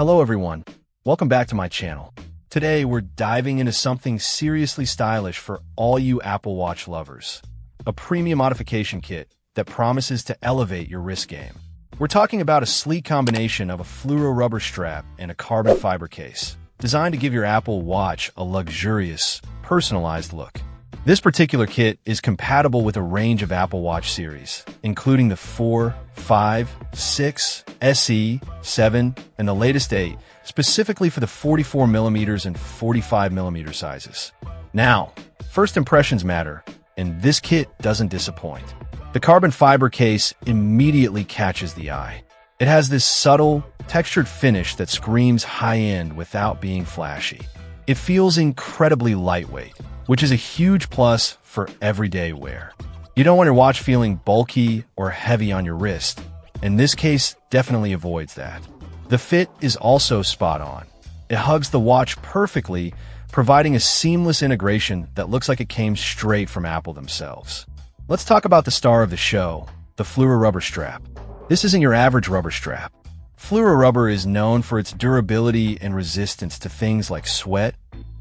Hello everyone, welcome back to my channel. Today we're diving into something seriously stylish for all you Apple Watch lovers. A premium modification kit that promises to elevate your wrist game. We're talking about a sleek combination of a fluororubber strap and a carbon fiber case, designed to give your Apple Watch a luxurious, personalized look. This particular kit is compatible with a range of Apple Watch series, including the 4, 5, 6, SE, 7, and the latest 8, specifically for the 44mm and 45mm sizes. Now, first impressions matter, and this kit doesn't disappoint. The carbon fiber case immediately catches the eye. It has this subtle, textured finish that screams high-end without being flashy. It feels incredibly lightweight, which is a huge plus for everyday wear. You don't want your watch feeling bulky or heavy on your wrist, and this case definitely avoids that. The fit is also spot on. It hugs the watch perfectly, providing a seamless integration that looks like it came straight from Apple themselves. Let's talk about the star of the show, the Fluororubber strap. This isn't your average rubber strap. Fluororubber is known for its durability and resistance to things like sweat,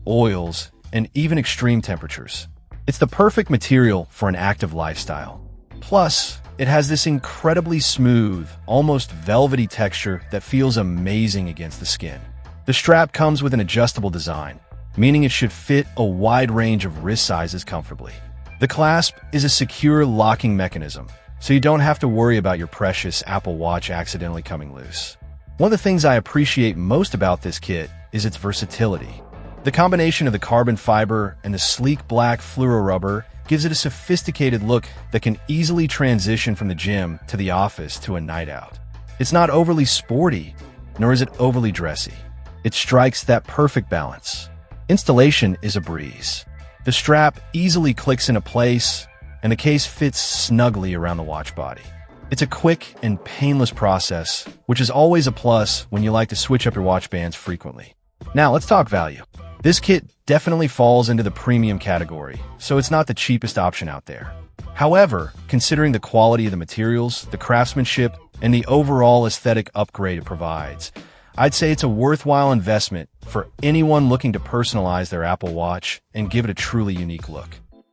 oils, and even extreme temperatures. It's the perfect material for an active lifestyle. Plus, it has this incredibly smooth, almost velvety texture that feels amazing against the skin. The strap comes with an adjustable design, meaning it should fit a wide range of wrist sizes comfortably. The clasp is a secure locking mechanism, so you don't have to worry about your precious Apple Watch accidentally coming loose. One of the things I appreciate most about this kit is its versatility. The combination of the carbon fiber and the sleek black fluororubber gives it a sophisticated look that can easily transition from the gym to the office to a night out. It's not overly sporty, nor is it overly dressy. It strikes that perfect balance. Installation is a breeze. The strap easily clicks into place, and the case fits snugly around the watch body. It's a quick and painless process, which is always a plus when you like to switch up your watch bands frequently. Now, let's talk value. This kit definitely falls into the premium category, so it's not the cheapest option out there. However, considering the quality of the materials, the craftsmanship, and the overall aesthetic upgrade it provides, I'd say it's a worthwhile investment for anyone looking to personalize their Apple Watch and give it a truly unique look.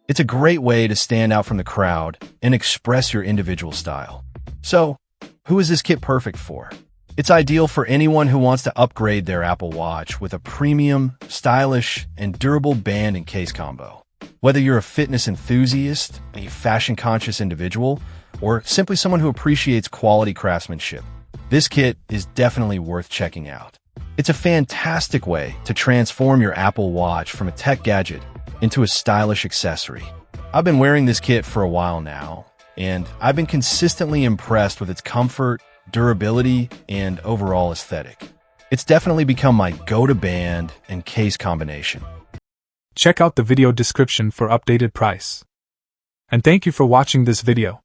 It's a great way to stand out from the crowd and express your individual style. So, who is this kit perfect for? It's ideal for anyone who wants to upgrade their Apple Watch with a premium, stylish, and durable band and case combo. Whether you're a fitness enthusiast, a fashion-conscious individual, or simply someone who appreciates quality craftsmanship, this kit is definitely worth checking out. It's a fantastic way to transform your Apple Watch from a tech gadget into a stylish accessory. I've been wearing this kit for a while now, and I've been consistently impressed with its comfort, durability, and overall aesthetic. It's definitely become my go-to band and case combination. Check out the video description for updated price. And thank you for watching this video.